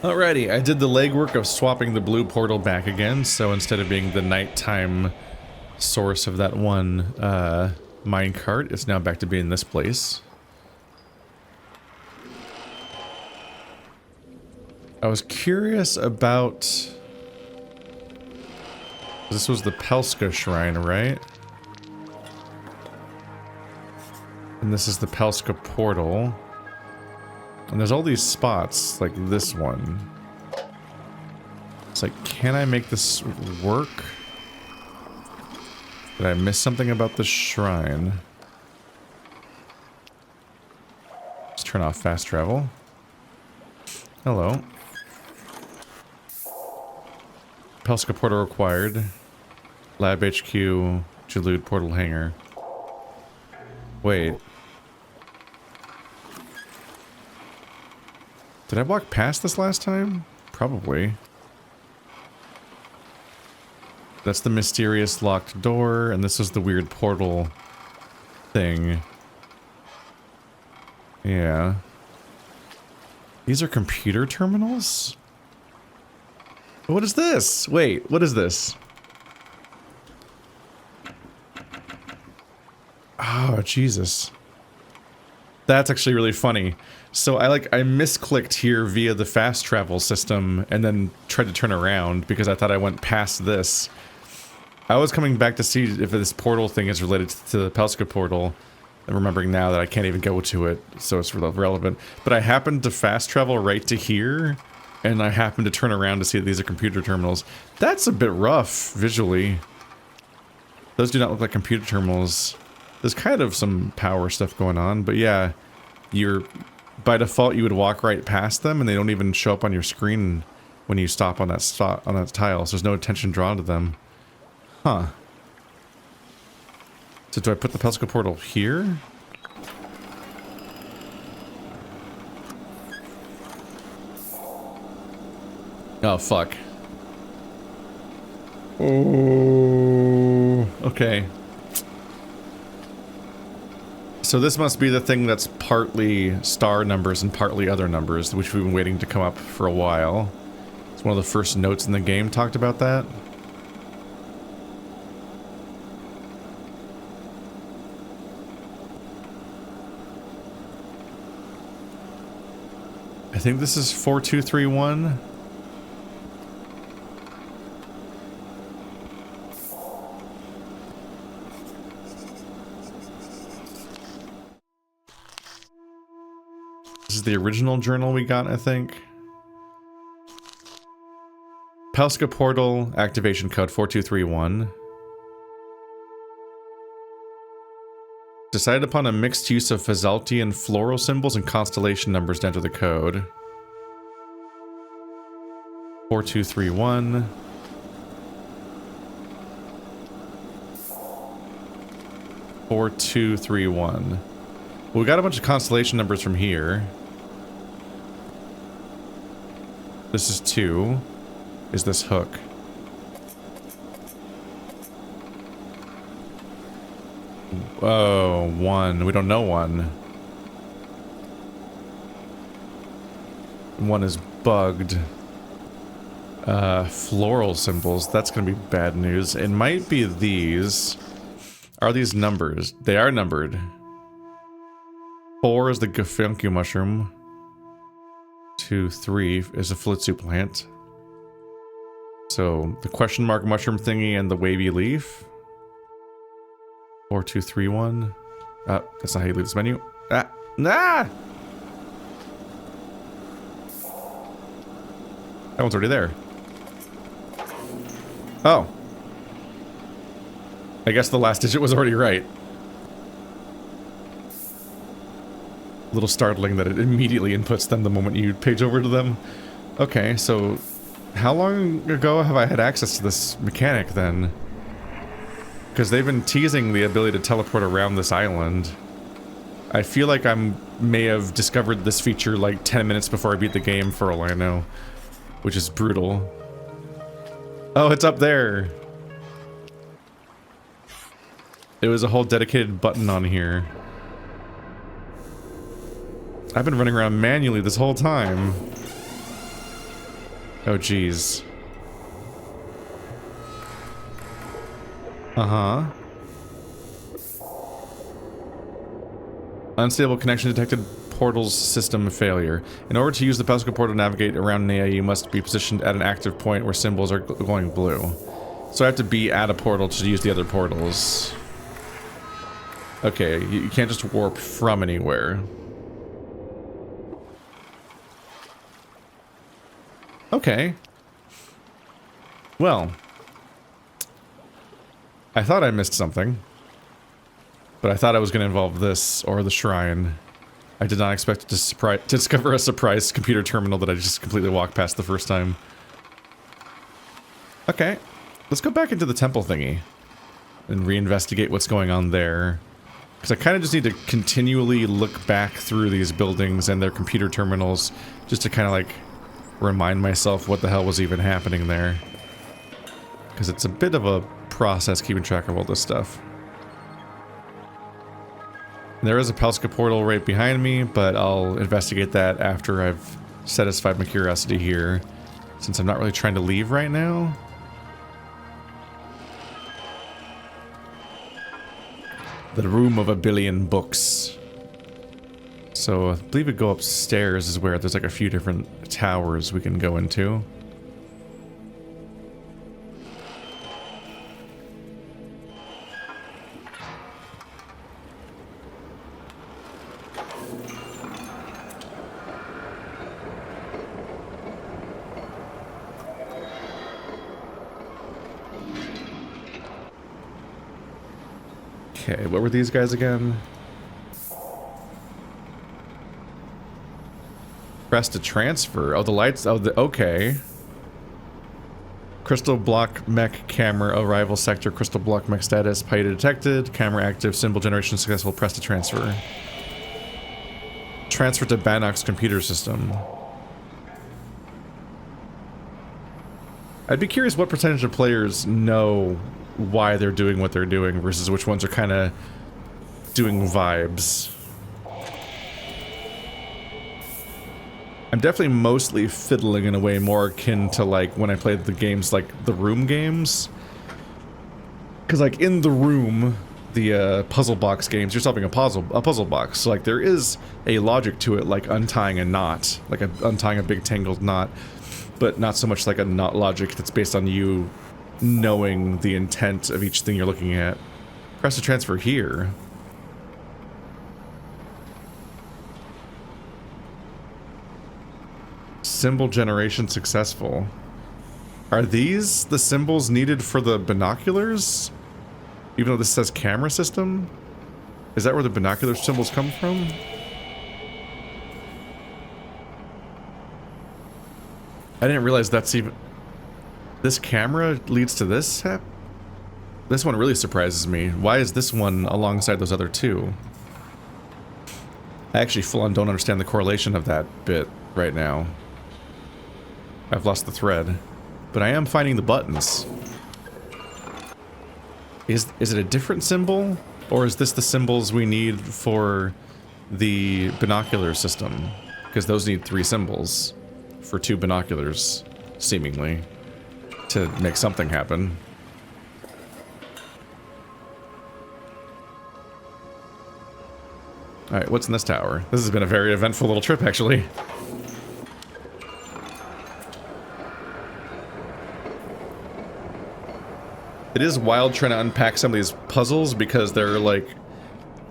Alrighty, I did the legwork of swapping the blue portal back again, so instead of being the nighttime source of that one minecart, it's now back to being this place. I was curious about... This was the Pelska shrine, right? And this is the Pelska portal. And there's all these spots, like this one. It's like, can I make this work? Did I miss something about the shrine? Let's turn off fast travel. Hello. Pelska portal required. Lab HQ, Jalud portal hangar. Wait. Did I walk past this last time? Probably. That's the mysterious locked door, and this is the weird portal thing. Yeah. These are computer terminals? What is this? Wait, what is this? Oh, Jesus. That's actually really funny. So I misclicked here via the fast travel system and then tried to turn around because I thought I went past this. I was coming back to see if this portal thing is related to the Pelska portal. I'm remembering now that I can't even go to it, so it's relevant. But I happened to fast travel right to here, and I happened to turn around to see that these are computer terminals. That's a bit rough, visually. Those do not look like computer terminals. There's kind of some power stuff going on, but yeah, by default you would walk right past them, and they don't even show up on your screen when you stop on that tile, so there's no attention drawn to them. Huh. So do I put the Pelska portal here? Oh, fuck. Oh, okay. So this must be the thing that's partly star numbers and partly other numbers, which we've been waiting to come up for a while. It's one of the first notes in the game talked about that. I think this is 4231. This is the original journal we got, I think. Pelska portal activation code 4231. Decided upon a mixed use of Fazaltian floral symbols and constellation numbers to enter the code. 4231. (4231). Well, we got a bunch of constellation numbers from here. This is 2. Is this hook? Oh, 1. We don't know 1. 1 is bugged. Floral symbols. That's gonna be bad news. It might be these. Are these numbers? They are numbered. 4 is the Gefunku mushroom. 2, 3 is a flitsu plant. So the question mark mushroom thingy and the wavy leaf. 4231. That's not how you leave this menu. That one's already there. Oh. I guess the last digit was already right. A little startling that it immediately inputs them the moment you page over to them. Okay, so how long ago have I had access to this mechanic then? Because they've been teasing the ability to teleport around this island. I feel like I may have discovered this feature like 10 minutes before I beat the game, for all I know. Which is brutal. Oh, it's up there! It was a whole dedicated button on here. I've been running around manually this whole time. Oh, geez. Uh-huh. Unstable connection detected. Portal's system failure. In order to use the Pesca portal to navigate around Neyyah, you must be positioned at an active point where symbols are going blue. So I have to be at a portal to use the other portals. Okay, you can't just warp from anywhere. Okay. Well. I thought I missed something. But I thought it was going to involve this or the shrine. I did not expect to discover a surprise computer terminal that I just completely walked past the first time. Okay. Let's go back into the temple thingy. And reinvestigate what's going on there. Because I kind of just need to continually look back through these buildings and their computer terminals. Just to kind of like remind myself what the hell was even happening there. Because it's a bit of a process keeping track of all this stuff. There is a Pelska portal right behind me, but I'll investigate that after I've satisfied my curiosity here, since I'm not really trying to leave right now. The room of a billion books. So I believe we go upstairs is where there's like a few different towers we can go into. Okay, what were these guys again? Press to transfer. Oh, the lights. Oh, okay. Crystal block mech camera arrival sector. Crystal block mech status. Pieta detected. Camera active. Symbol generation successful. Press to transfer. Transfer to Bannock's computer system. I'd be curious what percentage of players know why they're doing what they're doing versus which ones are kind of doing vibes. I'm definitely mostly fiddling in a way more akin to like when I played the games like the Room games. Because like in the Room, the puzzle box games, you're solving a puzzle box. So like there is a logic to it, like untying a knot, like untying a big tangled knot, but not so much like a knot logic that's based on you knowing the intent of each thing you're looking at. Press to transfer here. Symbol generation successful. Are these the symbols needed for the binoculars? Even though this says camera system? Is that where the binocular symbols come from? I didn't realize that's even... This camera leads to this? This one really surprises me. Why is this one alongside those other two? I actually full on don't understand the correlation of that bit right now. I've lost the thread. But I am finding the buttons. Is it a different symbol? Or is this the symbols we need for the binocular system? Because those need 3 symbols for 2 binoculars, seemingly, to make something happen. Alright, what's in this tower? This has been a very eventful little trip, actually. It is wild trying to unpack some of these puzzles because they're like...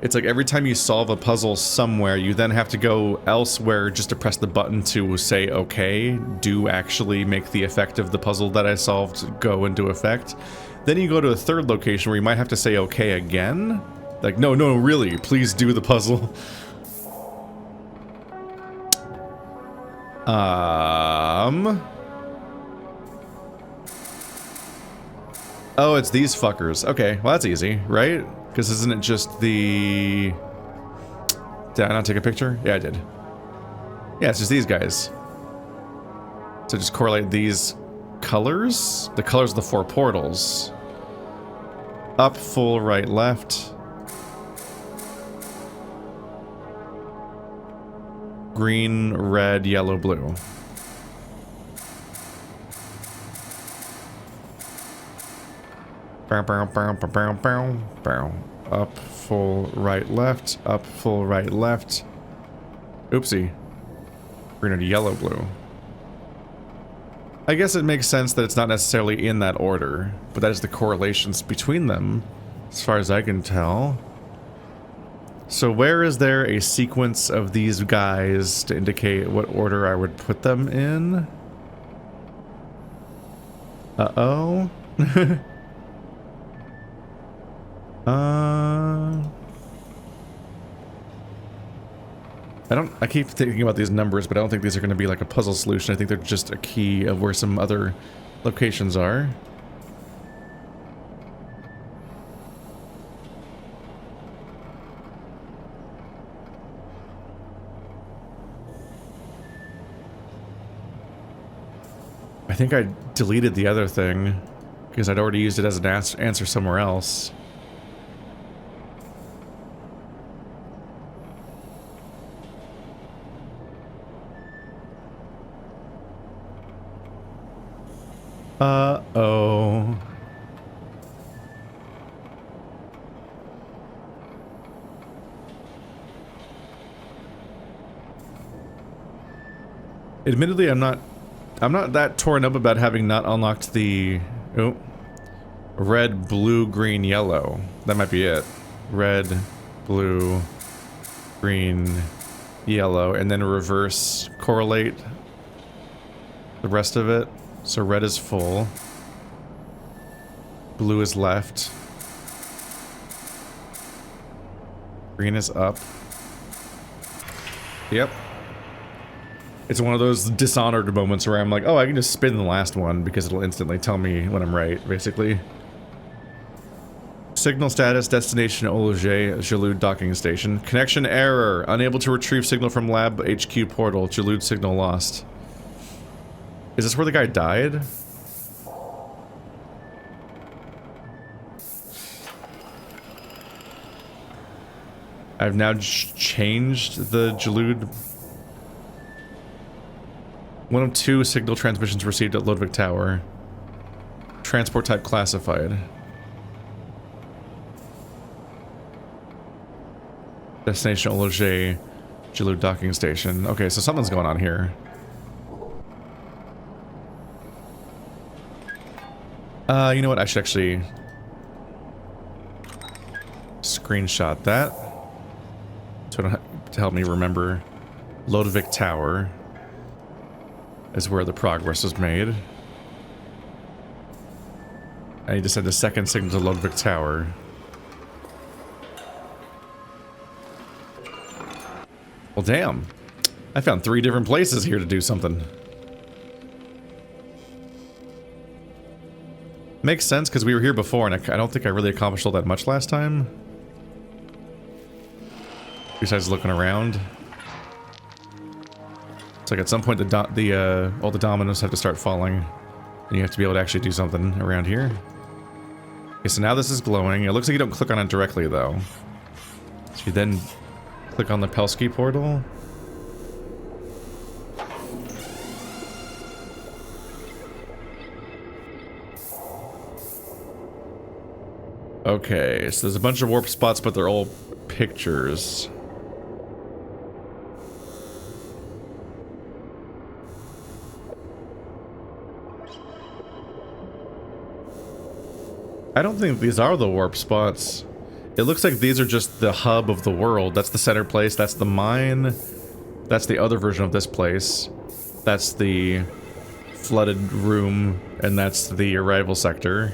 It's like every time you solve a puzzle somewhere, you then have to go elsewhere just to press the button to say, okay, do actually make the effect of the puzzle that I solved go into effect. Then you go to a third location where you might have to say okay again. Like, no, really, please do the puzzle. Oh, it's these fuckers. Okay, well that's easy, right? Because isn't it just the... Did I not take a picture? Yeah, I did. Yeah, it's just these guys. So just correlate these colors? The colors of the 4 portals. Up, full, right, left. Green, red, yellow, blue. Bow, bow, bow, bow, bow, bow, bow. Up, full, right, left. Up, full, right, left. Oopsie. Green to yellow, blue. I guess it makes sense that it's not necessarily in that order, but that is the correlations between them, as far as I can tell. So where is there a sequence of these guys to indicate what order I would put them in? Uh-oh. I keep thinking about these numbers, but I don't think these are going to be like a puzzle solution. I think they're just a key of where some other locations are. I think I deleted the other thing because I'd already used it as an answer somewhere else. Uh-oh. Admittedly, I'm not that torn up about having not unlocked the red, blue, green, yellow. That might be it. Red, blue, green, yellow, and then reverse correlate the rest of it. So red is full. Blue is left. Green is up. Yep. It's one of those Dishonored moments where I'm like, oh, I can just spin the last one because it'll instantly tell me when I'm right, basically. Signal status, destination Olujay, Jalud docking station. Connection error. Unable to retrieve signal from lab HQ portal. Jalud signal lost. Is this where the guy died? I've now changed the Jalud. One of 2 signal transmissions received at Ludwig Tower. Transport type classified. Destination Olujay, Jalud docking station. Okay, so something's going on here. You know what? I should actually screenshot that to help me remember. Ludwig Tower is where the progress was made. I need to send a second signal to Ludwig Tower. Well, damn. I found 3 different places here to do something. Makes sense, because we were here before, and I don't think I really accomplished all that much last time. Besides looking around. It's like at some point all the dominoes have to start falling, and you have to be able to actually do something around here. Okay, so now this is glowing. It looks like you don't click on it directly, though. So you then click on the Pelski portal. Okay, so there's a bunch of warp spots, but they're all pictures. I don't think these are the warp spots. It looks like these are just the hub of the world. That's the center place, that's the mine, that's the other version of this place, that's the flooded room, and that's the arrival sector.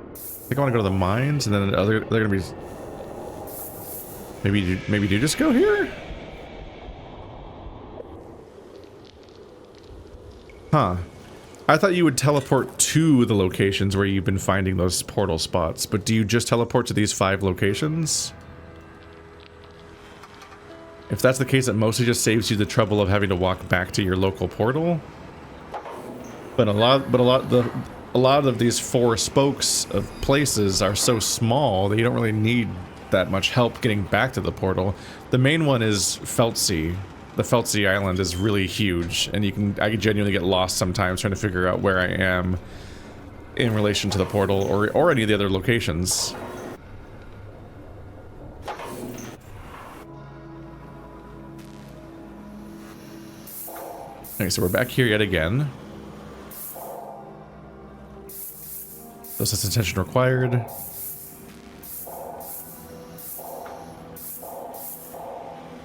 I think I want to go to the mines, and then they're gonna be... Maybe do just go here? Huh. I thought you would teleport to the locations where you've been finding those portal spots, but do you just teleport to these 5 locations? If that's the case, it mostly just saves you the trouble of having to walk back to your local portal. But a lot of these 4 spokes of places are so small that you don't really need that much help getting back to the portal. The main one is Feltsea. The Feltsea Island is really huge, and I can genuinely get lost sometimes trying to figure out where I am. in relation to the portal or any of the other locations. Okay, so we're back here yet again. Dose attention required.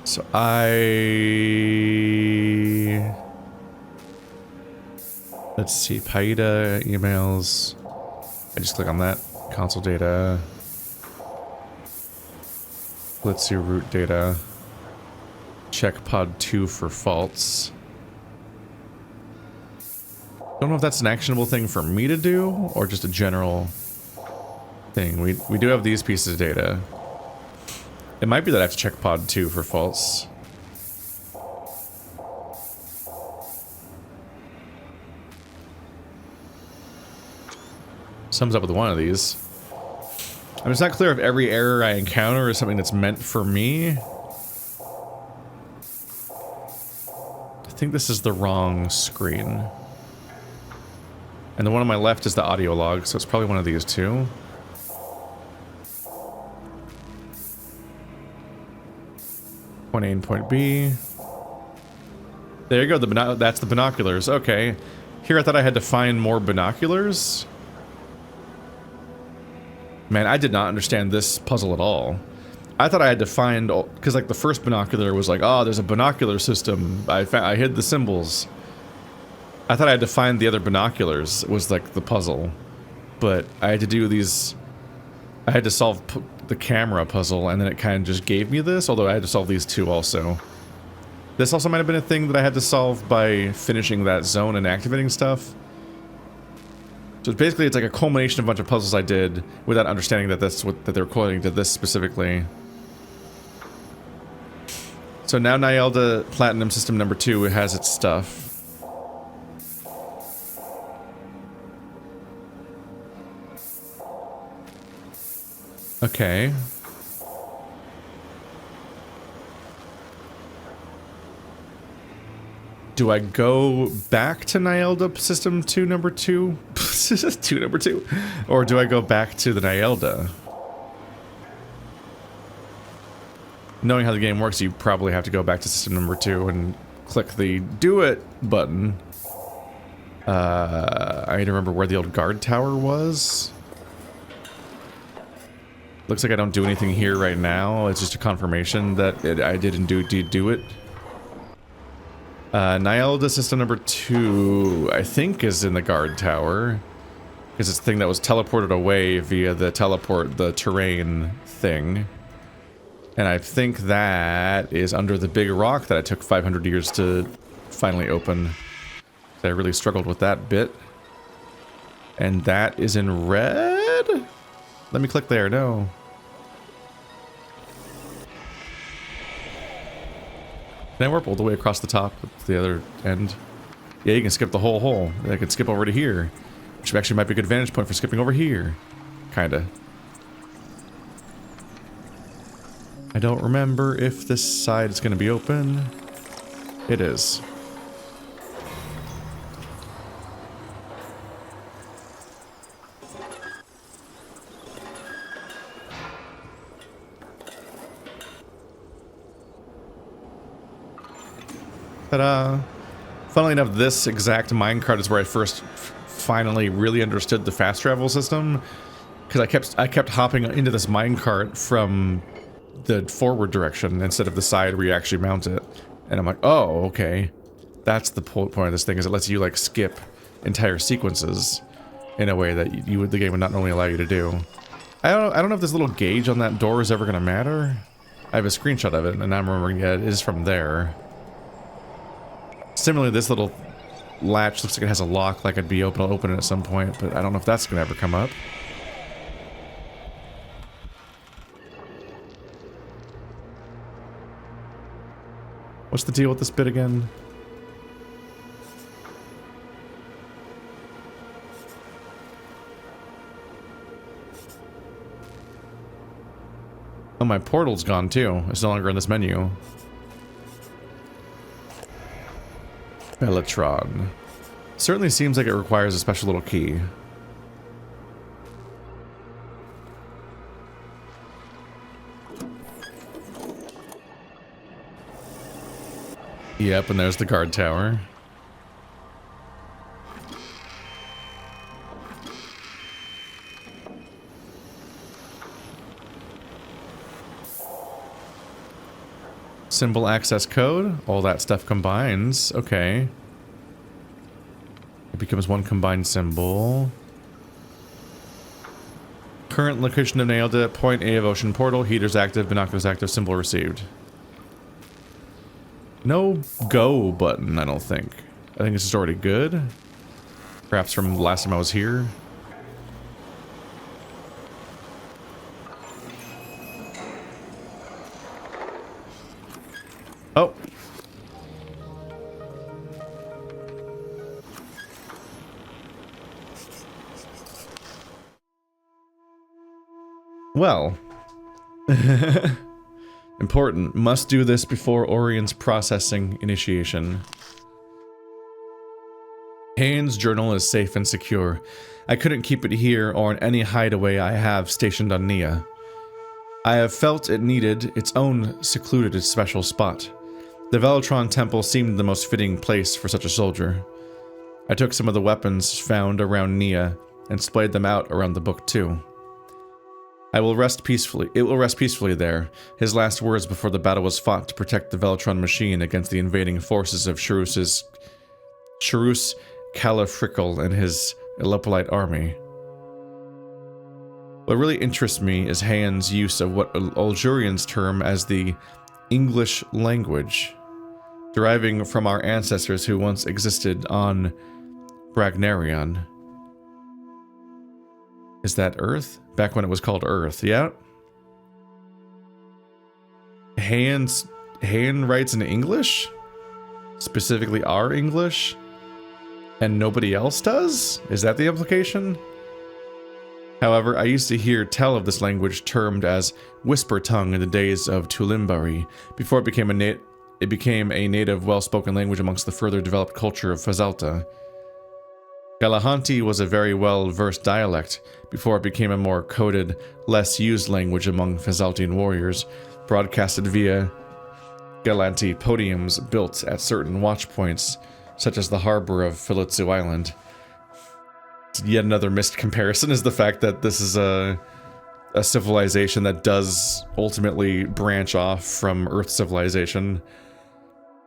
So let's see, Paida emails. I just click on that. Console data. Let's see, root data. Check pod 2 for faults. Don't know if that's an actionable thing for me to do or just a general thing. We do have these pieces of data. It might be that I have to check pod 2 for faults. Sums up with one of these. I mean, it's not clear if every error I encounter is something that's meant for me. I think this is the wrong screen. And the one on my left is the audio log, so it's probably one of these two. Point A and point B. There you go, that's the binoculars. Okay. Here I thought I had to find more binoculars. Man, I did not understand this puzzle at all. I thought I had to find... Because, like, the first binocular was like, oh, there's a binocular system. I hid the symbols. I thought I had to find the other binoculars, was like the puzzle. But I had to do these... I had to solve the camera puzzle, and then it kind of just gave me this, although I had to solve these two also. This also might have been a thing that I had to solve by finishing that zone and activating stuff. So basically it's like a culmination of a bunch of puzzles I did without understanding that that's what they're quoting to this specifically. So now Neyyah Platinum System number 2 has its stuff. Okay. Do I go back to Neyyah System 2 number 2? 2 number 2? Or do I go back to the Neyyah? Knowing how the game works, you probably have to go back to system number 2 and click the do it button. I need to remember where the old guard tower was. Looks like I don't do anything here right now. It's just a confirmation that I didn't do it. Neyyah System number 2, I think, is in the guard tower. Because it's the thing that was teleported away via the terrain thing. And I think that is under the big rock that I took 500 years to finally open. I really struggled with that bit. And that is in red? Let me click there, no. Can I warp all the way across the top to the other end? Yeah, you can skip the whole hole. I could skip over to here. Which actually might be a good vantage point for skipping over here. Kinda. I don't remember if this side is going to be open. It is. Ta-da! Funnily enough, this exact minecart is where I first finally really understood the fast travel system, because I kept hopping into this minecart from the forward direction instead of the side where you actually mount it, and I'm like, oh, okay, that's the point of this thing, is it lets you like skip entire sequences in a way that the game would not normally allow you to do. I don't know if this little gauge on that door is ever gonna matter. I have a screenshot of it, and I'm remembering, yeah, it is from there. Similarly, this little latch looks like it has a lock, like I'd be able to open it at some point, but I don't know if that's gonna ever come up. What's the deal with this bit again? Oh, my portal's gone too. It's no longer in this menu. Bellatron. Certainly seems like it requires a special little key. Yep, and there's the guard tower. Symbol access code. All that stuff combines. Okay. It becomes one combined symbol. Current location of Neyyah, point A of ocean portal, heaters active, binoculars active, symbol received. No go button, I don't think. I think this is already good. Perhaps from the last time I was here. Oh. Well. Important. Must do this before Orion's processing initiation. Haynes' journal is safe and secure. I couldn't keep it here or in any hideaway I have stationed on Neyyah. I have felt it needed its own secluded special spot. The Velatron Temple seemed the most fitting place for such a soldier. I took some of the weapons found around Neyyah and splayed them out around the book too. It will rest peacefully there, his last words before the battle was fought to protect the Velatron machine against the invading forces of Charus Califrical and his Elopolite army. What really interests me is Haynes' use of what Olujayans term as the English language, deriving from our ancestors who once existed on Bragnarion. Is that Earth? Back when it was called Earth, yeah? Hayne writes in English? Specifically our English? And nobody else does? Is that the implication? However, I used to hear tell of this language termed as whisper tongue in the days of Tulimbari, before it became a native well-spoken language amongst the further developed culture of Fazalta. Galahanti was a very well-versed dialect before it became a more coded, less used language among Fazaltian warriors, broadcasted via Galanti podiums built at certain watch points, such as the harbor of Filitzu Island. Yet another missed comparison is the fact that this is a civilization that does ultimately branch off from Earth civilization.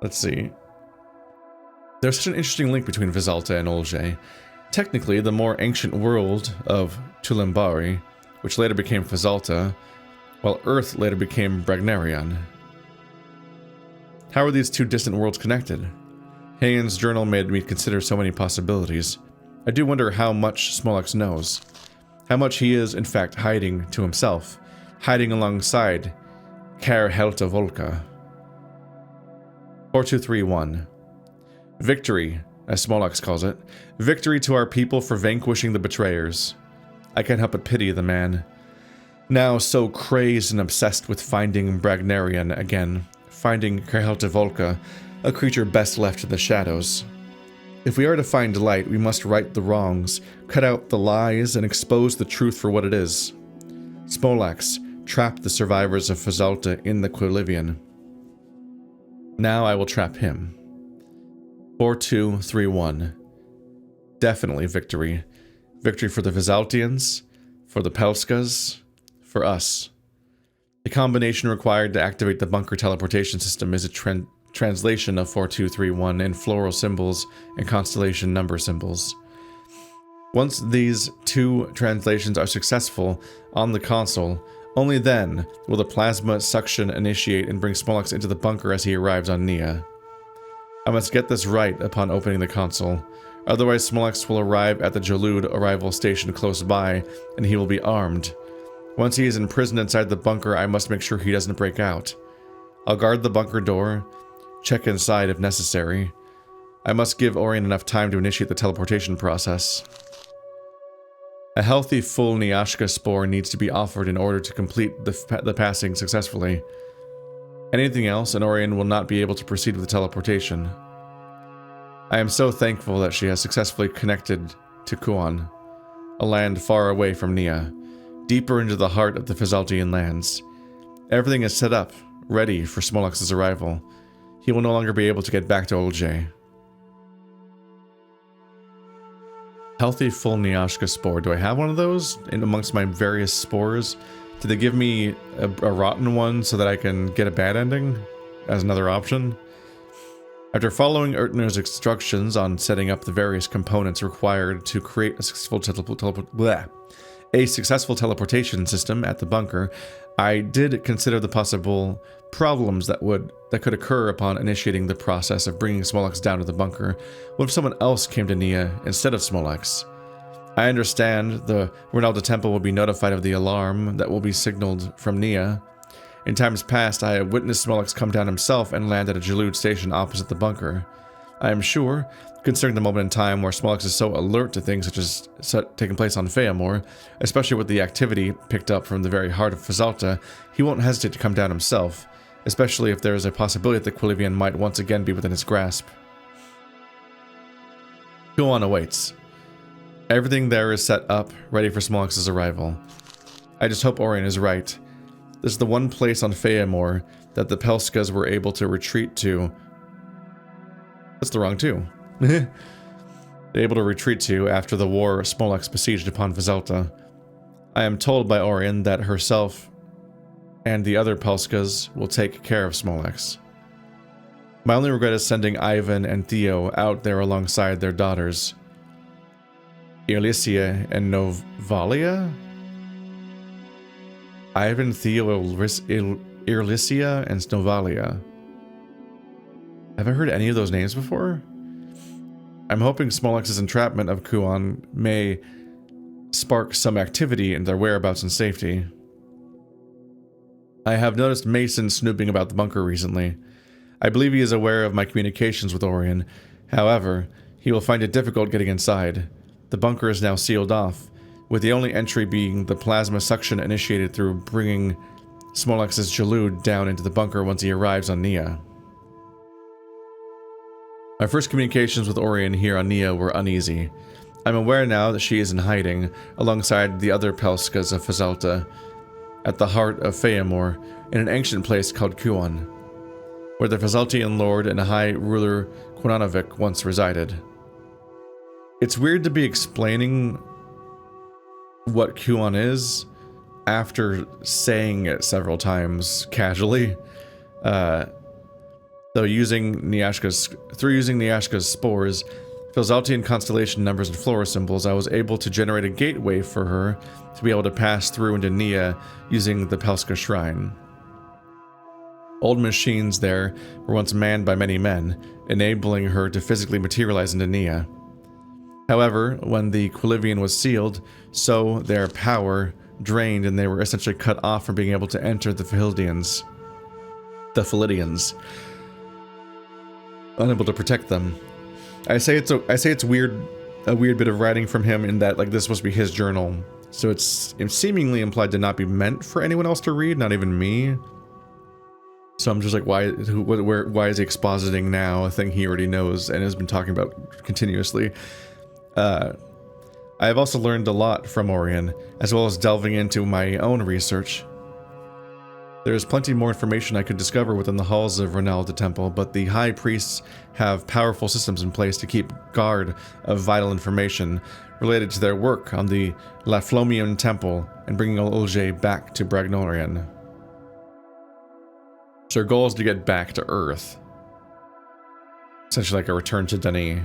Let's see. There's such an interesting link between Fazalta and Olujay. Technically, the more ancient world of Tulimbari, which later became Fazalta, while Earth later became Bragnarion. How are these two distant worlds connected? Haynes' journal made me consider so many possibilities. I do wonder how much Smollex knows. How much he is, in fact, hiding to himself. Hiding alongside Kar Helta Volka. 4231. Victory, as Smollex calls it. Victory to our people for vanquishing the betrayers. I can't help but pity the man. Now so crazed and obsessed with finding Bragnarion again. Finding Kar Helta Volka, a creature best left to the shadows. If we are to find light, we must right the wrongs, cut out the lies, and expose the truth for what it is. Smollex trapped the survivors of Fazalta in the Quilivian. Now I will trap him. 4231. Definitely victory. Victory for the Fazaltians, for the Pelskas, for us. The combination required to activate the bunker teleportation system is a translation of 4231 in floral symbols and constellation number symbols. Once these two translations are successful on the console, only then will the plasma suction initiate and bring Smollex into the bunker as he arrives on Neyyah. I must get this right upon opening the console, otherwise Smollex will arrive at the Jalud arrival station close by, and he will be armed. Once he is imprisoned inside the bunker, I must make sure he doesn't break out. I'll guard the bunker door, check inside if necessary. I must give Orion enough time to initiate the teleportation process. A healthy full Nyashka spore needs to be offered in order to complete the passing successfully. Anything else, and Orion will not be able to proceed with the teleportation. I am so thankful that she has successfully connected to Kuon, a land far away from Neyyah, deeper into the heart of the Fazaltian lands. Everything is set up, ready for Smollex's arrival. he will no longer be able to get back to Olujay. Healthy full Neyyah spore. Do I have one of those in amongst my various spores? Did they give me a rotten one so that I can get a bad ending as another option? After following Ertner's instructions on setting up the various components required to create a successful teleportation system at the bunker, I did consider the possible problems that could occur upon initiating the process of bringing Smolex down to the bunker. What if someone else came to Neyyah instead of Smolex? I understand the Ronaldo Temple will be notified of the alarm that will be signaled from Neyyah. In times past, I have witnessed Smolex come down himself and land at a Jalud station opposite the bunker. I am sure, considering the moment in time where Smolex is so alert to things such as taking place on Feyamore, especially with the activity picked up from the very heart of Fazalta, he won't hesitate to come down himself, especially if there is a possibility that Quilivian might once again be within his grasp. Kuan awaits. Everything there is set up, ready for Smolex's arrival. I just hope Orion is right. This is the one place on Feyamore that the Pelskas were able to retreat to. That's the wrong two. Able to retreat to after the war Smolex besieged upon Fazalta. I am told by Orion that herself and the other Pelskas will take care of Smolex. My only regret is sending Ivan and Theo out there alongside their daughters, Irlysia and Novalia? Ivan, Theo, Irlysia, and Novalia. Have I heard any of those names before? I'm hoping Smolex's entrapment of Kuan may spark some activity in their whereabouts and safety. I have noticed Mason snooping about the bunker recently. I believe he is aware of my communications with Orion. However, he will find it difficult getting inside. The bunker is now sealed off, with the only entry being the plasma suction initiated through bringing Smolex's Jalud down into the bunker once he arrives on Neyyah. My first communications with Orion here on Neyyah were uneasy. I'm aware now that she is in hiding, alongside the other Pelskas of Fazalta, at the heart of Feyamore, in an ancient place called Kuan, where the Fazaltian lord and high ruler Quinanovic once resided. It's weird to be explaining what Kuan is after saying it several times casually. Through using Neyyah's spores, Fazaltian constellation numbers and flora symbols, I was able to generate a gateway for her to be able to pass through into Neyyah using the Pelska Shrine. Old machines there were once manned by many men, enabling her to physically materialize into Neyyah. However, when the Quilivian was sealed, so their power drained and they were essentially cut off from being able to enter the Philidians. Unable to protect them. I say it's weird, a weird bit of writing from him in that like this must be his journal, so it's seemingly implied to not be meant for anyone else to read, not even me. So I'm just like, why is he expositing now a thing he already knows and has been talking about continuously? I have also learned a lot from Orion, as well as delving into my own research. There is plenty more information I could discover within the halls of Ronaldo Temple, but the High Priests have powerful systems in place to keep guard of vital information related to their work on the Laflomian Temple and bringing Olujay back to Bragnorian. So their goal is to get back to Earth. Essentially like a return to Denis.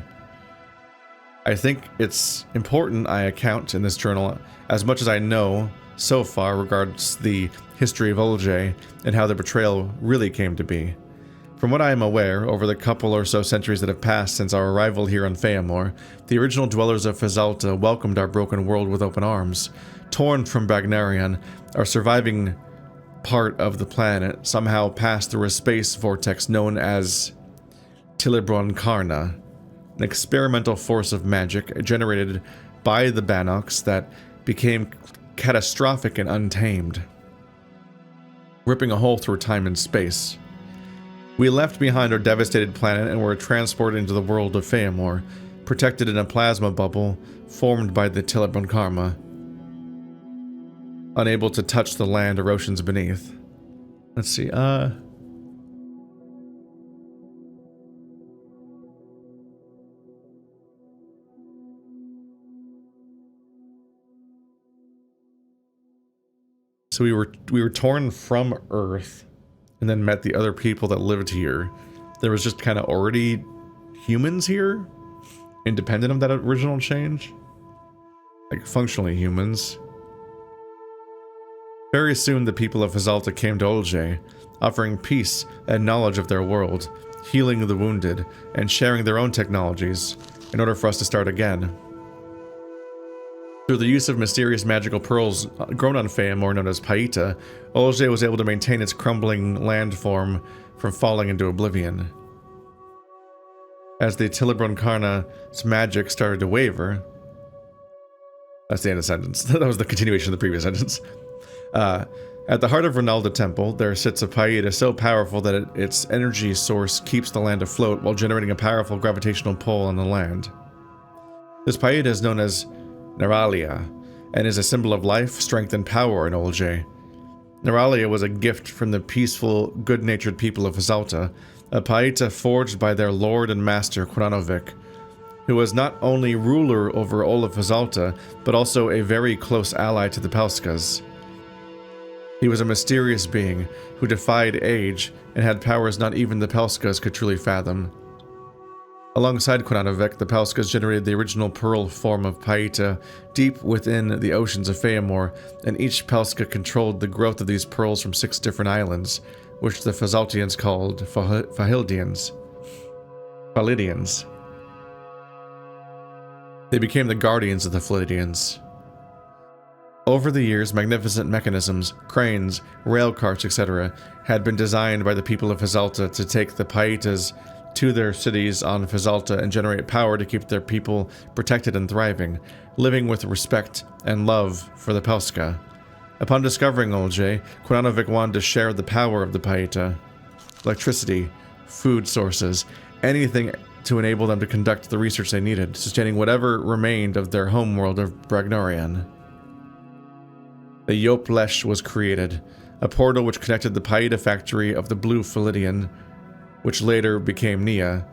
I think it's important I account in this journal as much as I know so far regards the history of Olujay and how the betrayal really came to be. From what I am aware, over the couple or so centuries that have passed since our arrival here on Feyamore, the original dwellers of Fazalta welcomed our broken world with open arms. Torn from Bragnorian, our surviving part of the planet somehow passed through a space vortex known as Tilibron Karna, an experimental force of magic generated by the Bannoks that became catastrophic and untamed, ripping a hole through time and space. We left behind our devastated planet and were transported into the world of Feyamore, protected in a plasma bubble formed by the Tilibron Karma, unable to touch the land or oceans beneath. Let's see, So we were torn from Earth and then met the other people that lived here. There was just kind of already humans here, independent of that original change. Like functionally humans. Very soon the people of Fazalta came to Olujay, offering peace and knowledge of their world, healing the wounded, and sharing their own technologies in order for us to start again. Through the use of mysterious magical pearls grown on Feyamore known as Paita, Olujay was able to maintain its crumbling landform from falling into oblivion. As the Tilibron-Karna's magic started to waver... That's the end of the sentence. That was the continuation of the previous sentence. At the heart of Ronalda Temple, there sits a Paita so powerful that its energy source keeps the land afloat while generating a powerful gravitational pull on the land. This Paita is known as Neyyah, and is a symbol of life, strength, and power in Olujay. Neyyah was a gift from the peaceful, good-natured people of Fazalta, a Paita forged by their lord and master Quranovic, who was not only ruler over all of Fazalta, but also a very close ally to the Pelskas. He was a mysterious being who defied age and had powers not even the Pelskas could truly fathom. Alongside Quranovic, the Pelskas generated the original pearl form of Paita deep within the oceans of Feyamore, and each Pelska controlled the growth of these pearls from 6 different islands, which the Fazaltians called Phalidians. They became the guardians of the Phalidians. Over the years, magnificent mechanisms, cranes, rail carts, etc. had been designed by the people of Fazalta to take the Paitas to their cities on Fazalta and generate power to keep their people protected and thriving, living with respect and love for the Pelska. Upon discovering Olujay, Quranovic wanted to share the power of the Paita. Electricity, food sources, anything to enable them to conduct the research they needed, sustaining whatever remained of their homeworld of Bragnorian. The Yoplesh was created, a portal which connected the Paita factory of the Blue Phalidian, which later became Neyyah,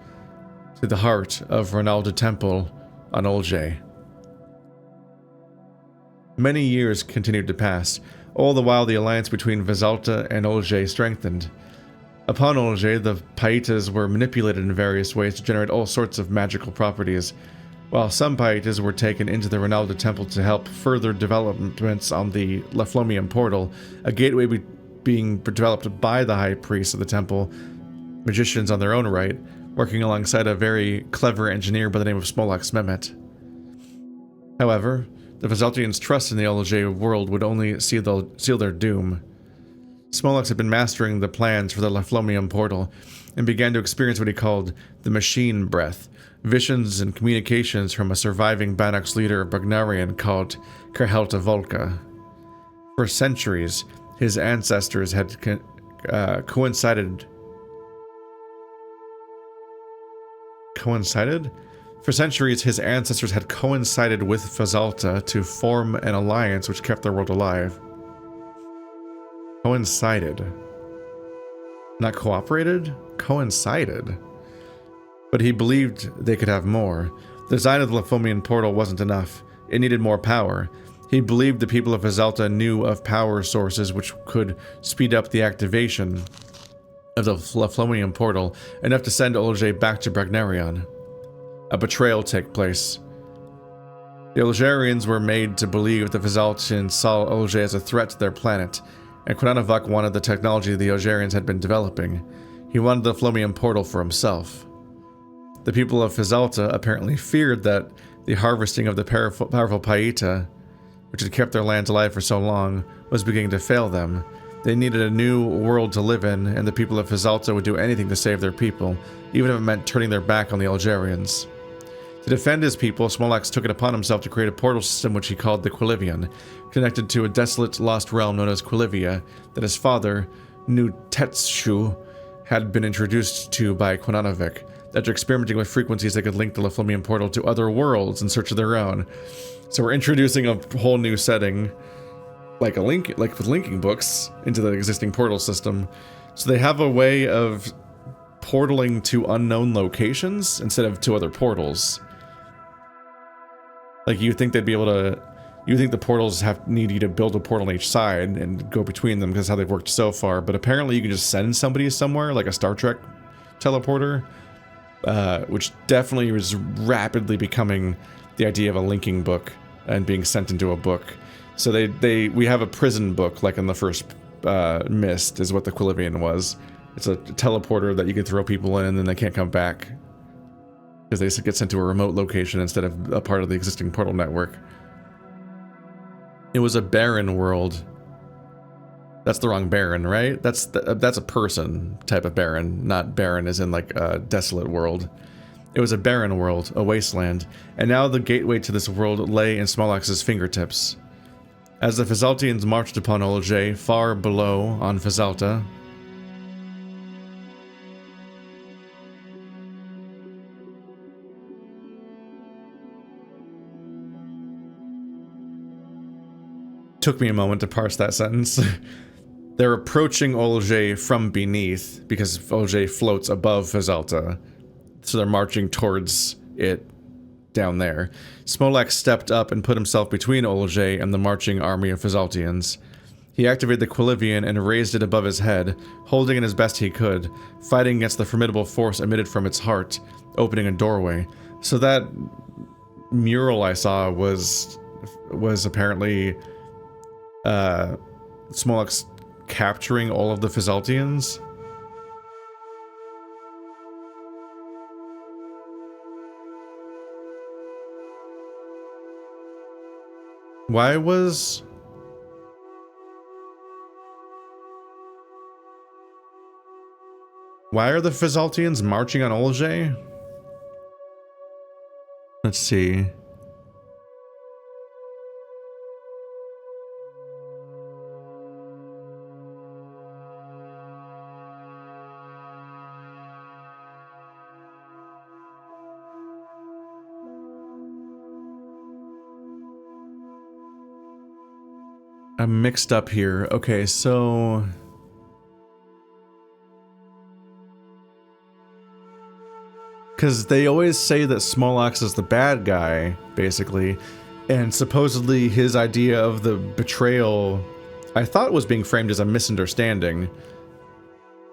to the heart of Ronalda Temple on Olujay. Many years continued to pass, all the while the alliance between Fazalta and Olujay strengthened. Upon Olujay, the Paitas were manipulated in various ways to generate all sorts of magical properties, while some Paitas were taken into the Ronalda Temple to help further developments on the Leflomium portal, a gateway being developed by the High Priest of the Temple, magicians on their own right, working alongside a very clever engineer by the name of Smolax Mehmet. However, the Fazaltians' trust in the Olujay world would only seal their doom. Smolax had been mastering the plans for the Leflomium portal, and began to experience what he called the Machine Breath, visions and communications from a surviving Bannock's leader of Bragnarian called Kerhelta Volka. For centuries, his ancestors had coincided? For centuries, his ancestors had coincided with Fazalta to form an alliance which kept their world alive. Coincided. Not cooperated? Coincided. But he believed they could have more. The design of the Leflomian portal wasn't enough. It needed more power. He believed the people of Fazalta knew of power sources which could speed up the activation of the Leflomian portal, enough to send Olujay back to Bragnarion. A betrayal took place. The Olujarians were made to believe the Fazaltians saw Olujay as a threat to their planet, and Quranovic wanted the technology the Olujarians had been developing. He wanted the Leflomian portal for himself. The people of Fazalta apparently feared that the harvesting of the powerful Paita, which had kept their lands alive for so long, was beginning to fail them. They needed a new world to live in, and the people of Fazalta would do anything to save their people, even if it meant turning their back on the Olujarians. To defend his people, Smolax took it upon himself to create a portal system which he called the Quilivian, connected to a desolate, lost realm known as Quilivia, that his father, Nutetshu, had been introduced to by Quranovic, after experimenting with frequencies that could link the Leflomian portal to other worlds in search of their own. So we're introducing a whole new setting, like with linking books, into the existing portal system. So they have a way of portaling to unknown locations instead of to other portals. Like, you think they'd be able to You think the portals need you to build a portal on each side and go between them because that's how they've worked so far. But apparently you can just send somebody somewhere, like a Star Trek teleporter, which definitely is rapidly becoming the idea of a linking book and being sent into a book. So we have a prison book, like in the first Mist, is what the Quilivian was. It's a teleporter that you can throw people in and then they can't come back because they get sent to a remote location instead of a part of the existing portal network. It was a barren world. That's the wrong barren, right? That's a person type of barren, not barren as in like a desolate world. It was a barren world, a wasteland, and now the gateway to this world lay in Smollax's fingertips. As the Fazaltians marched upon Olujay, far below on Fazalta, took me a moment to parse that sentence. They're approaching Olujay from beneath, because Olujay floats above Fazalta. So they're marching towards it down there. Smollax stepped up and put himself between Olujay and the marching army of Fazaltians. He activated the Quilivian and raised it above his head, holding it as best he could, fighting against the formidable force emitted from its heart, opening a doorway. So that mural I saw was apparently Smollax capturing all of the Fazaltians. Why are the Fazaltians marching on Olujay? Let's see. I'm mixed up here. Okay, so... because they always say that Smollax is the bad guy, basically, and supposedly his idea of the betrayal, I thought was being framed as a misunderstanding.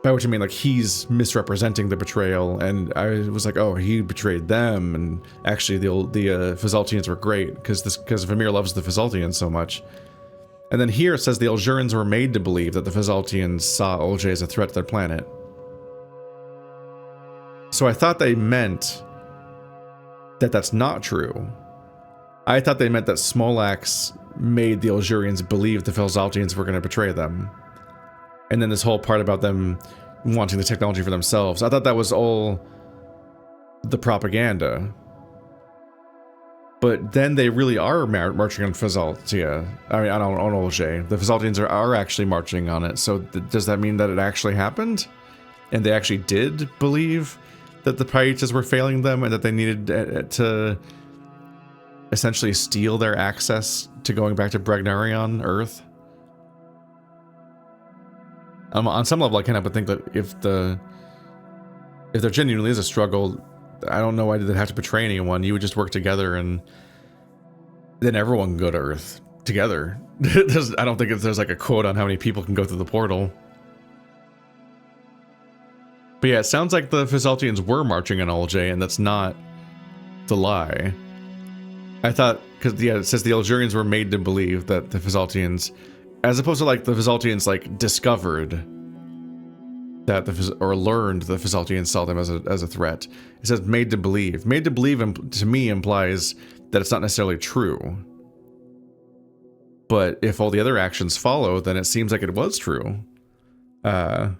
By which I mean, like, he's misrepresenting the betrayal, and I was like, oh, he betrayed them, and actually the Fazaltians were great, because Vamir loves the Fazaltians so much. And then here it says the Eljurans were made to believe that the Fazaltians saw Olujay as a threat to their planet. So I thought they meant that that's not true. I thought they meant that Smollax made the Eljurians believe the Fazaltians were going to betray them. And then this whole part about them wanting the technology for themselves, I thought that was all the propaganda. But then they really are marching on Fazaltia. I mean, on Olujay. The Fazaltians are actually marching on it. So does that mean that it actually happened? And they actually did believe that the Paitas were failing them and that they needed to essentially steal their access to going back to Bregnarion, Earth? On some level, I can't help but think that if there genuinely is a struggle, I don't know why they'd have to betray anyone. You would just work together and then everyone can go to Earth together. I don't think there's like a quote on how many people can go through the portal. But yeah, it sounds like the Fazaltians were marching on Olujay, and that's not the lie. I thought, because yeah, it says the Eljurians were made to believe that the Fazaltians, as opposed to like the Fazaltians like discovered that or learned the Fazaltians saw them as a threat. It says made to believe. Made to believe to me implies that it's not necessarily true. But if all the other actions follow, then it seems like it was true. And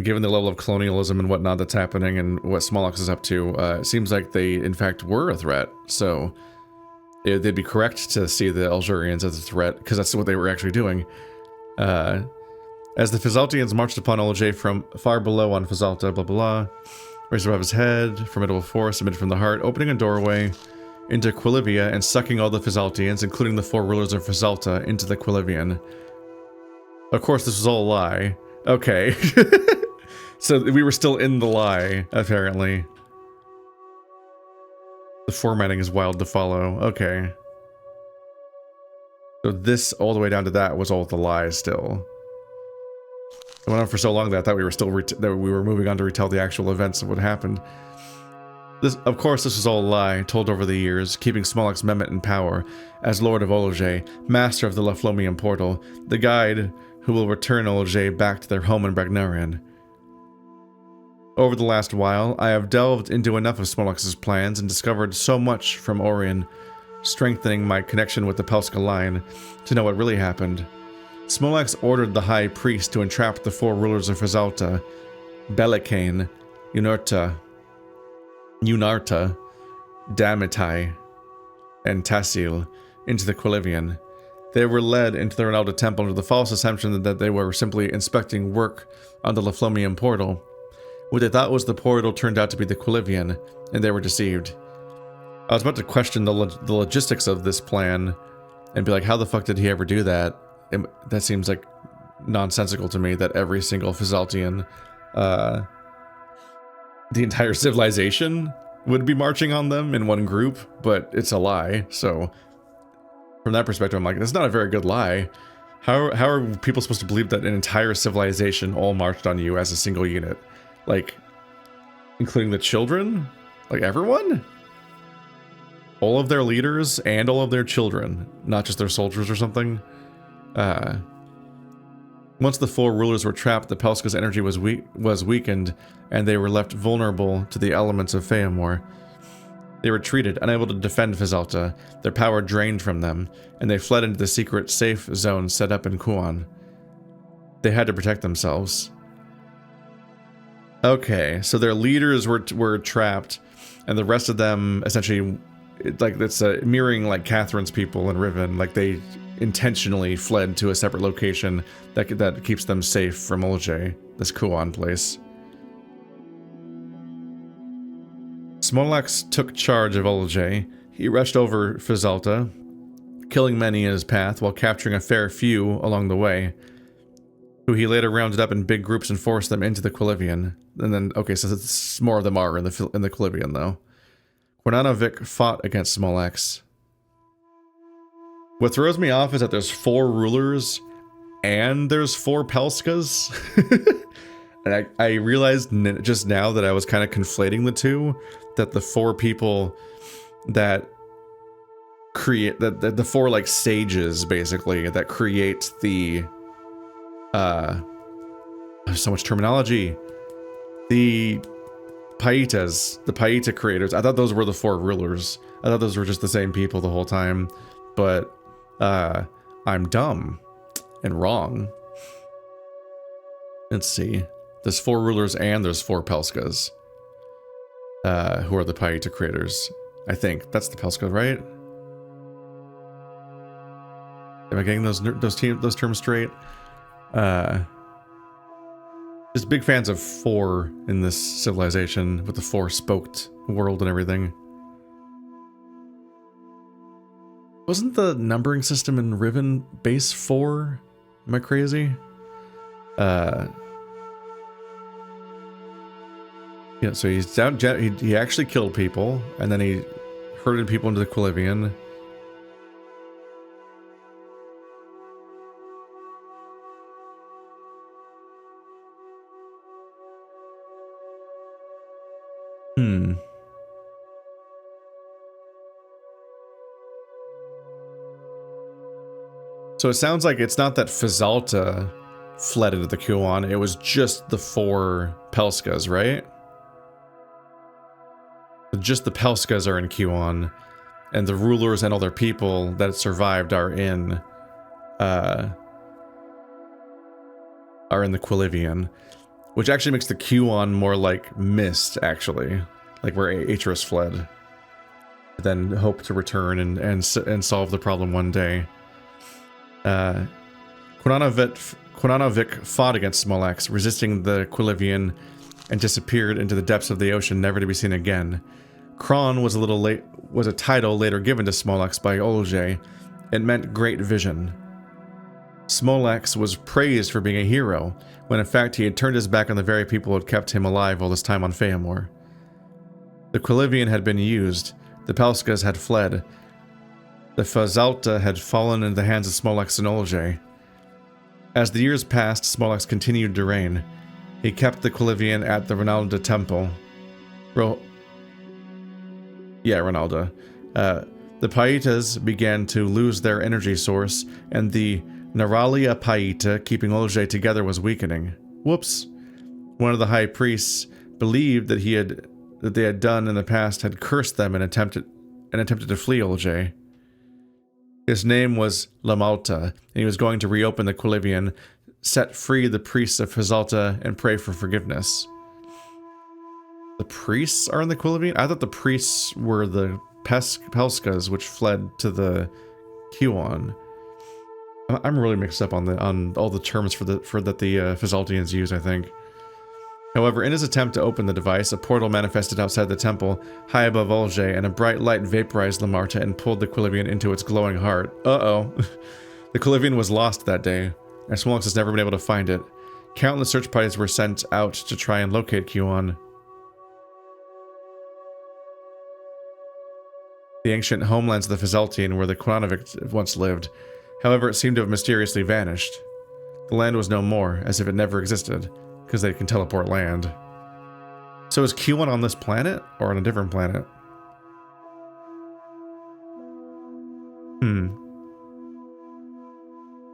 given the level of colonialism and whatnot that's happening and what Smollax is up to, it seems like they in fact were a threat. So they'd be correct to see the Eljurians as a threat, because that's what they were actually doing. As the Fazaltians marched upon Olujay from far below on Fazalta, blah blah blah, raised above his head, formidable force emitted from the heart, opening a doorway into Quilivia and sucking all the Fazaltians, including the 4 rulers of Fazalta, into the Quilivian. Of course, this was all a lie. Okay. So we were still in the lie, apparently. The formatting is wild to follow. Okay. So this all the way down to that was all the lies still. It went on for so long that I thought we were still that we were moving on to retell the actual events of what happened. This, of course, this was all a lie, told over the years, keeping Smolak's Mehmet in power as Lord of Olujay, master of the Leflomian portal, the guide who will return Olujay back to their home in Bragnaran. Over the last while, I have delved into enough of Smolak's plans and discovered so much from Orion, strengthening my connection with the Pelska line to know what really happened. Smolax ordered the High Priest to entrap the four rulers of Fazalta, Belikane, Unarta, Damitai, and Tassil, into the Quilivian. They were led into the Ronaldo Temple under the false assumption that they were simply inspecting work on the Leflomian portal. What they thought was the portal turned out to be the Quilivian, and they were deceived. I was about to question the logistics of this plan and be like, how the fuck did he ever do that? That seems like nonsensical to me that every single Fazaltian, the entire civilization would be marching on them in one group, but it's a lie. So from that perspective, I'm like, that's not a very good lie. How are people supposed to believe that an entire civilization all marched on you as a single unit? Like, including the children? Like everyone? All of their leaders and all of their children, not just their soldiers or something. Once the four rulers were trapped, the Pelska's energy was weakened, and they were left vulnerable to the elements of Feamor. They retreated, unable to defend Fazalta, their power drained from them, and they fled into the secret safe zone set up in Kuan. They had to protect themselves. Okay, so their leaders were trapped, and the rest of them essentially, like, it's mirroring like Catherine's people in Riven, like they intentionally fled to a separate location that keeps them safe from Olujay, this Kuan place. Smolax took charge of Olujay. He rushed over Fazalta, killing many in his path while capturing a fair few along the way, who he later rounded up in big groups and forced them into the Quilivian. And then, okay, so more of them are in the Quilivian, though. Kornanovic fought against Smolax. What throws me off is that there's four rulers and there's four Pelskas. And I realized just now that I was kind of conflating the two, that the four people that create, the four like sages basically that create the, there's so much terminology. The Paitas, the Paita creators, I thought those were the four rulers. I thought those were just the same people the whole time, but I'm dumb and wrong. Let's see. There's four rulers and there's four Pelskas, who are the Paita creators. I think that's the Pelska, right? Am I getting those terms straight? Just big fans of four in this civilization with the four-spoked world and everything. Wasn't the numbering system in Riven base 4? Am I crazy? Yeah, so he's down. He actually killed people, and then he herded people into the Quilivian. So it sounds like it's not that Fazalta fled into the Kuan, it was just the four Pelskas, right? Just the Pelskas are in Kuan, and the rulers and all their people that survived are in the Quilivian, which actually makes the Kuan more like Mist, actually, like where Atris fled, then hope to return and solve the problem one day. Kornanovic fought against Smolax, resisting the Quilivian, and disappeared into the depths of the ocean, never to be seen again. Kron was a title later given to Smolax by Olujay. It meant great vision. Smolax was praised for being a hero, when in fact he had turned his back on the very people who had kept him alive all this time on Feamor. The Quilivian had been used, The Pelskas had fled. The Fazalta had fallen into the hands of Smolex and Olujay. As the years passed, Smolex continued to reign. He kept the Quilivian at the Ronalda Temple. Ronalda. The Paitas began to lose their energy source, and the Naralia Paita keeping Olujay together was weakening. Whoops. One of the high priests believed that they had done in the past had cursed them and attempted to flee Olujay. His name was Lamalta, and he was going to reopen the Quilivian, set free the priests of Fazalta, and pray for forgiveness. The priests are in the Quilivian? I thought the priests were the Pelskas, which fled to the Qon. I'm really mixed up on all the terms that the Fazaltians use, I think. However, in his attempt to open the device, a portal manifested outside the temple, high above Olujay, and a bright light vaporized Lamarta and pulled the Quilivian into its glowing heart. Uh-oh. The Quilivian was lost that day, and Smolex has never been able to find it. Countless search parties were sent out to try and locate Qon. The ancient homelands of the Fazaltian where the Quanovic once lived. However, it seemed to have mysteriously vanished. The land was no more, as if it never existed, because they can teleport land. So is Qon on this planet, or on a different planet?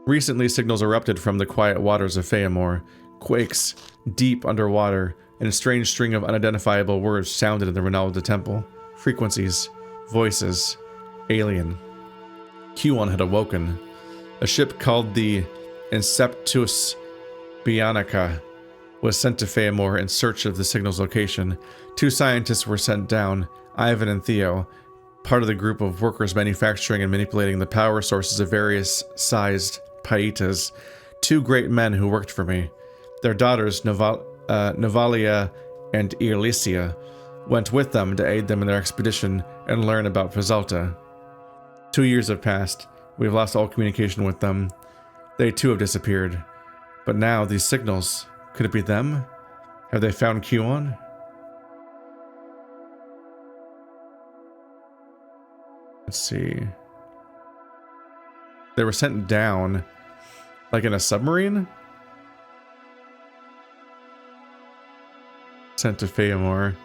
Recently, signals erupted from the quiet waters of Feamor. Quakes, deep underwater, and a strange string of unidentifiable words sounded in the Ronalda Temple. Frequencies, voices, alien. Qon had awoken. A ship called the Inceptus Bianica was sent to Feamor in search of the signal's location. 2 scientists were sent down, Ivan and Theo, part of the group of workers manufacturing and manipulating the power sources of various sized Paitas. 2 great men who worked for me. Their daughters, Novalia and Irlysia, went with them to aid them in their expedition and learn about Fazalta. 2 years have passed. We have lost all communication with them. They too have disappeared. But now, these signals, could it be them? Have they found Qon? Let's see. They were sent down, like in a submarine? Sent to Feamor.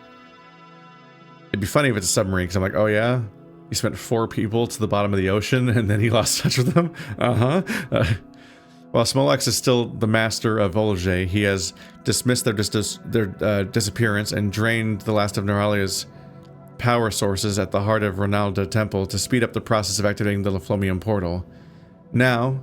It'd be funny if it's a submarine, because I'm like, oh yeah? He sent 4 people to the bottom of the ocean, and then he lost touch with them? While Smolex is still the master of Olujay, he has dismissed their disappearance and drained the last of Neralia's power sources at the heart of Ronalda Temple to speed up the process of activating the Leflomium portal. Now,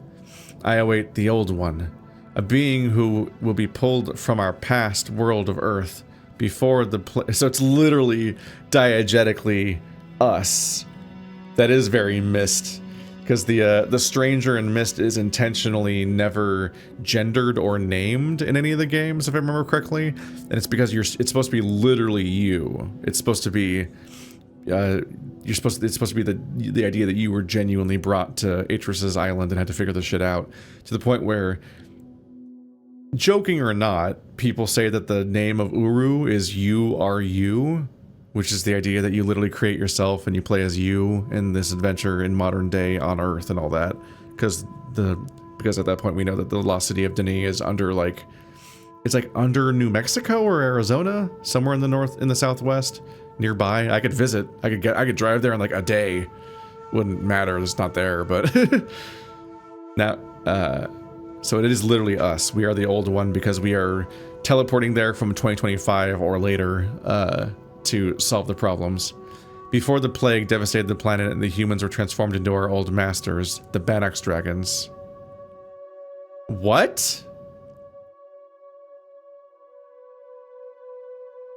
I await the Old One, a being who will be pulled from our past world of Earth before the so it's literally diegetically us. That is very Mist, because the stranger in Mist is intentionally never gendered or named in any of the games, if I remember correctly, and it's because it's supposed to be literally you. It's supposed to be it's supposed to be the idea that you were genuinely brought to Atris's island and had to figure this shit out, to the point where, joking or not, people say that the name of Uru is You Are You, which is the idea that you literally create yourself and you play as you in this adventure in modern day on Earth and all that. Because at that point we know that the lost city of Denis is under it's like under New Mexico or Arizona, somewhere in the southwest, nearby. I could visit. I could drive there in like a day. Wouldn't matter. It's not there, but now. So it is literally us. We are the Old One because we are teleporting there from 2025 or later to solve the problems. Before the plague devastated the planet and the humans were transformed into our old masters, the Banax dragons. What?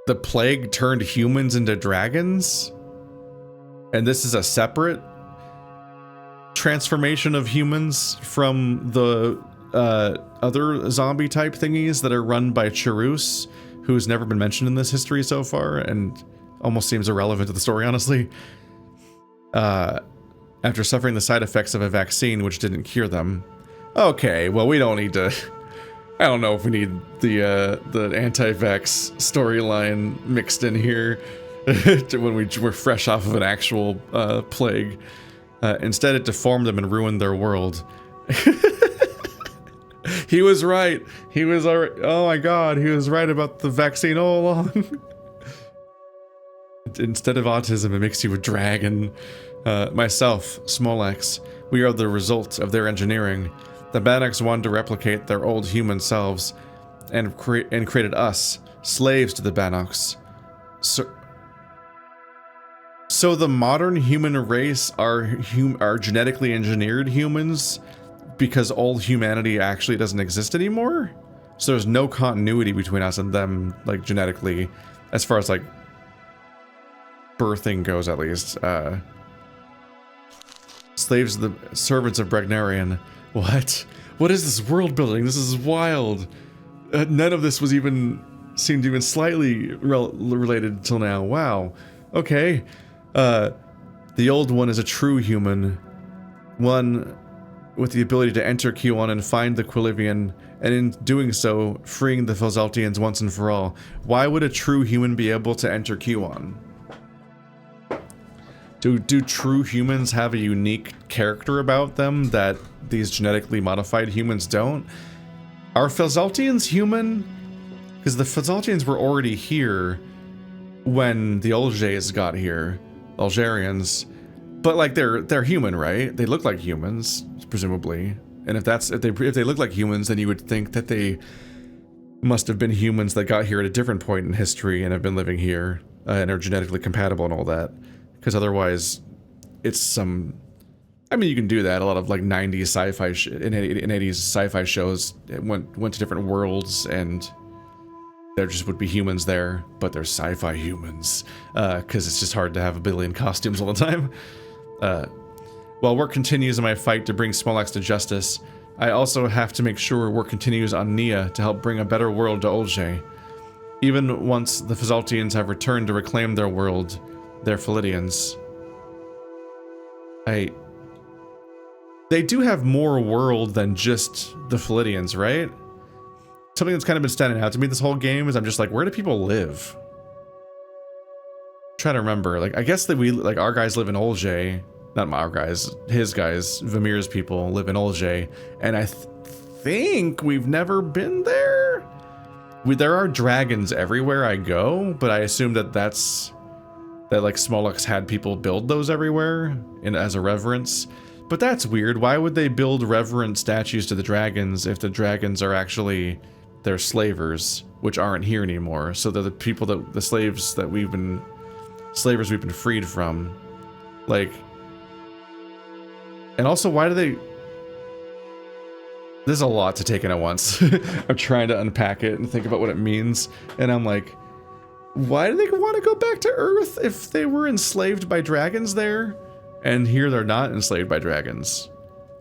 The plague turned humans into dragons? And this is a separate transformation of humans from the other zombie type thingies that are run by Charus, who's never been mentioned in this history so far and almost seems irrelevant to the story, honestly. After suffering the side effects of a vaccine which didn't cure them. Okay, well, we don't need to... I don't know if we need the anti-vax storyline mixed in here. when we were fresh off of an actual plague. Instead, it deformed them and ruined their world. He was right. He was alright. Oh my god, he was right about the vaccine all along. Instead of autism, it makes you a dragon. Myself, Small X, we are the result of their engineering. The Bannocs wanted to replicate their old human selves and created us, slaves to the Bannocs. So the modern human race are genetically engineered humans because all humanity actually doesn't exist anymore? So there's no continuity between us and them, like, genetically, as far as, like, birthing goes, at least. Slaves, the servants of Bregnarian. What? What is this world building? This is wild. None of this was seemed even slightly related till now. Wow. Okay. The old one is a true human. One with the ability to enter Q1 and find the Quilivian, and in doing so, freeing the Felzaltians once and for all. Why would a true human be able to enter Q1? Do true humans have a unique character about them that these genetically modified humans don't? Are Felzaltians human? Because the Felzaltians were already here when the Olujays got here. Algerians. But, like, they're human, right? They look like humans, presumably. And if they look like humans, then you would think that they must have been humans that got here at a different point in history and have been living here and are genetically compatible and all that. Because otherwise, it's some... I mean, you can do that. A lot of, like, 90s sci-fi... in 80s sci-fi shows went to different worlds, and there just would be humans there, but they're sci-fi humans. Because it's just hard to have a billion costumes all the time. While work continues in my fight to bring Smolax to justice, I also have to make sure work continues on Neyyah to help bring a better world to Olujay. Even once the Felzaltians have returned to reclaim their world, they're Philidians. They do have more world than just the Philidians, right? Something that's kind of been standing out to me this whole game is I'm just like, where do people live? I'm trying to remember. Like, I guess that our guys live in Olujay. Not our guys, his guys, Vamir's people live in Olujay, and I think we've never been there. There are dragons everywhere I go, but I assume that like Smolux had people build those everywhere as a reverence. But that's weird. Why would they build reverent statues to the dragons if the dragons are actually their slavers, which aren't here anymore? So they're the slaves that we've been freed from, like. And also, why do they... There's a lot to take in at once. I'm trying to unpack it and think about what it means. And I'm like, why do they want to go back to Earth if they were enslaved by dragons there? And here they're not enslaved by dragons.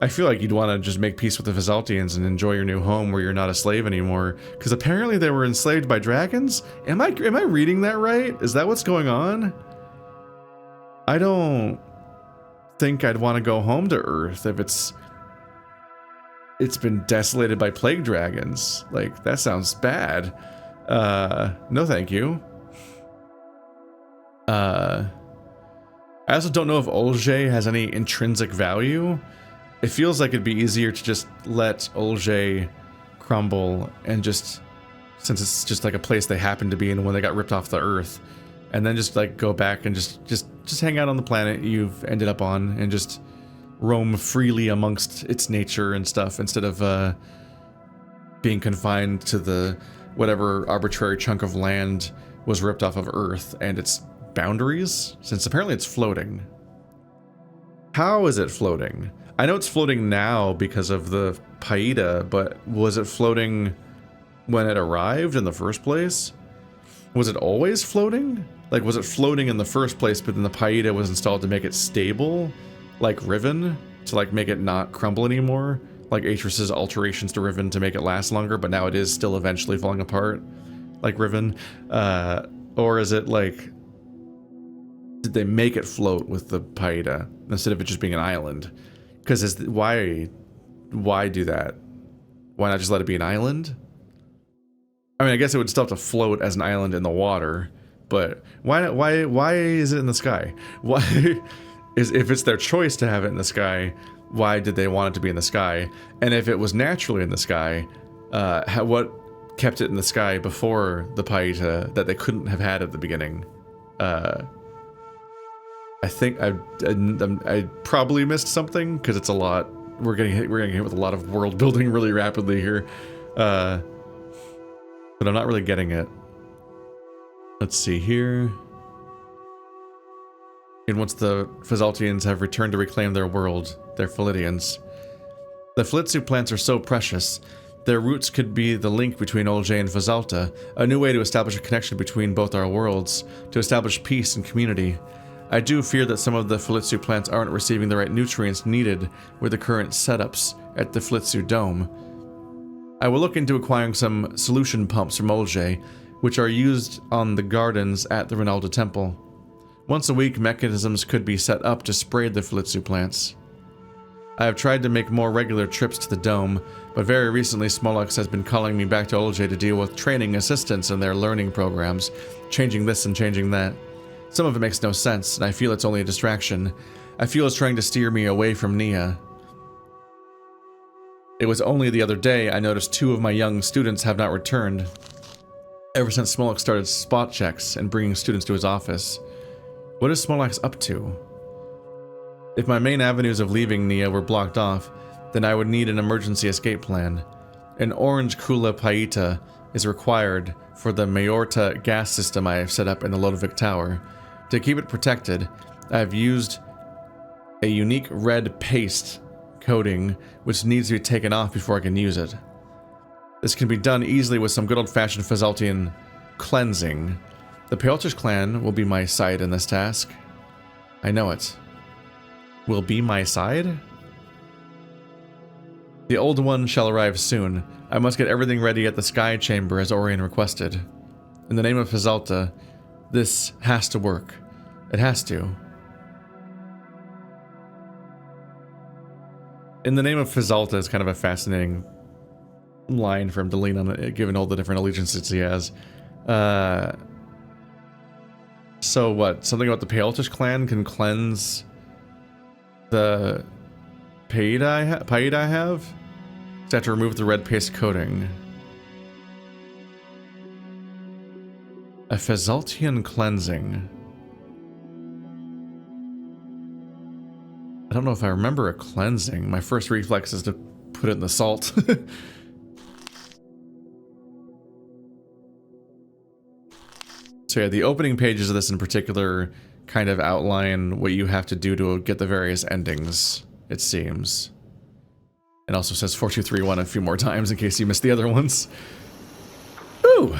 I feel like you'd want to just make peace with the Felzaltians and enjoy your new home where you're not a slave anymore. Because apparently they were enslaved by dragons? Am I reading that right? Is that what's going on? I don't think I'd want to go home to Earth if it's been desolated by plague dragons. Like, that sounds bad. No thank you. I also don't know if Olujay has any intrinsic value. It feels like it'd be easier to just let Olujay crumble and just, since it's just like a place they happened to be in when they got ripped off the Earth, and then just like go back and just hang out on the planet you've ended up on and just roam freely amongst its nature and stuff instead of being confined to the whatever arbitrary chunk of land was ripped off of Earth and its boundaries, since apparently it's floating. How is it floating? I know it's floating now because of the Paida, but was it floating when it arrived in the first place? Was it always floating? Like, was it floating in the first place, but then the Paida was installed to make it stable, like Riven, to like make it not crumble anymore, like Atris's alterations to Riven to make it last longer, but now it is still eventually falling apart, like Riven? Or is it like, did they make it float with the Paida instead of it just being an island? Because why do that? Why not just let it be an island? I mean, I guess it would still have to float as an island in the water, but why is it in the sky? Why if it's their choice to have it in the sky, why did they want it to be in the sky? And if it was naturally in the sky, what kept it in the sky before the Paita that they couldn't have had at the beginning? I think I probably missed something because it's a lot. We're getting hit with a lot of world building really rapidly here, but I'm not really getting it. Let's see here. And once the Fazaltians have returned to reclaim their world, their Philidians. The Flitsu plants are so precious. Their roots could be the link between Olujay and Fazalta, a new way to establish a connection between both our worlds, to establish peace and community. I do fear that some of the Flitsu plants aren't receiving the right nutrients needed with the current setups at the Flitsu Dome. I will look into acquiring some solution pumps from Olujay, which are used on the gardens at the Ronaldo Temple. Once a week, mechanisms could be set up to spray the Flitsu plants. I have tried to make more regular trips to the dome, but very recently Smolux has been calling me back to Olujay to deal with training assistants in their learning programs, changing this and changing that. Some of it makes no sense, and I feel it's only a distraction. I feel it's trying to steer me away from Neyyah. It was only the other day I noticed 2 of my young students have not returned, ever since Smolux started spot checks and bringing students to his office. What is Smolux up to? If my main avenues of leaving Neyyah were blocked off, then I would need an emergency escape plan. An orange Kula Paita is required for the Mayorta gas system I have set up in the Lodovic Tower. To keep it protected, I have used a unique red paste coating which needs to be taken off before I can use it. This can be done easily with some good old-fashioned Fazaltian cleansing. The Peotish clan will be my side in this task. I know it. Will be my side? The old one shall arrive soon. I must get everything ready at the Sky Chamber as Orion requested. In the name of Fazalta, this has to work. It has to. In the name of Fazalta is kind of a fascinating line for him to lean on, given all the different allegiances he has. So what? Something about the Peotish clan can cleanse the Paida I have? So I have to remove the red paste coating. A Fazaltian cleansing. I don't know if I remember a cleansing. My first reflex is to put it in the salt. So yeah, the opening pages of this in particular kind of outline what you have to do to get the various endings, it seems. It also says 4231 a few more times in case you missed the other ones. Ooh!